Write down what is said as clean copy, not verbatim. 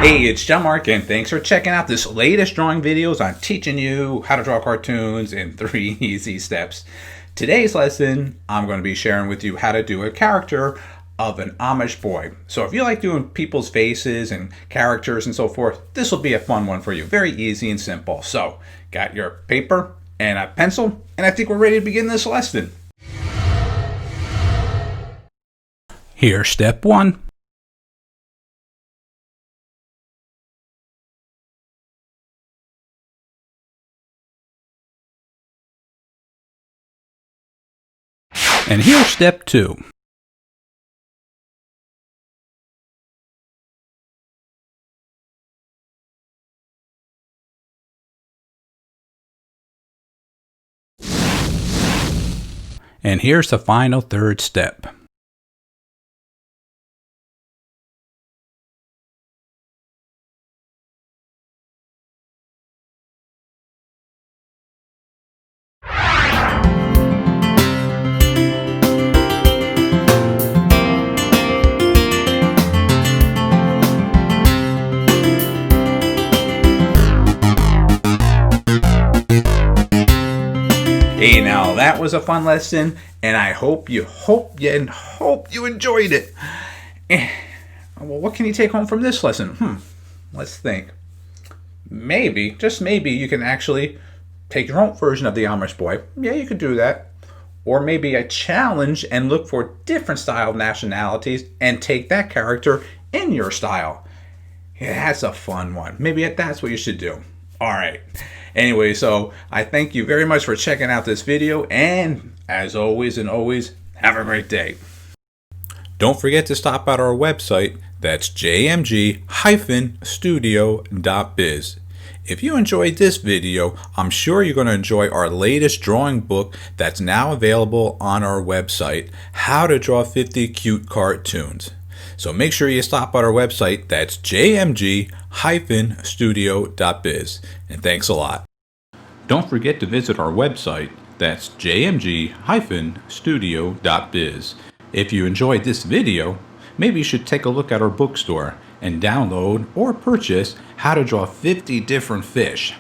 Hey, it's John-Marc, and thanks for checking out this latest drawing videos on teaching you how to draw cartoons in 3 easy steps. Today's lesson, I'm going to be sharing with you how to do a character of an Amish boy. So if you like doing people's faces and characters and so forth, this will be a fun one for you. Very easy and simple. So, got your paper and a pencil, and I think we're ready to begin this lesson. Here's step 1. And here's step 2. And here's the final third step. Hey, now that was a fun lesson, and I hope you enjoyed it. Well, what can you take home from this lesson? Let's think. Maybe, just maybe, you can actually take your own version of the Amish boy. Yeah, you could do that. Or maybe a challenge and look for different style nationalities and take that character in your style. Yeah, that's a fun one. Maybe that's what you should do. All right. Anyway, so I thank you very much for checking out this video, and as always, have a great day. Don't forget to stop at our website. That's jmg-studio.biz. If you enjoyed this video, I'm sure you're going to enjoy our latest drawing book that's now available on our website, How to Draw 50 Cute Cartoons. So make sure you stop at our website. That's jmg-studio.biz. And thanks a lot. Don't forget to visit our website. That's jmg-studio.biz. If you enjoyed this video, maybe you should take a look at our bookstore and download or purchase How to Draw 50 Different Fish.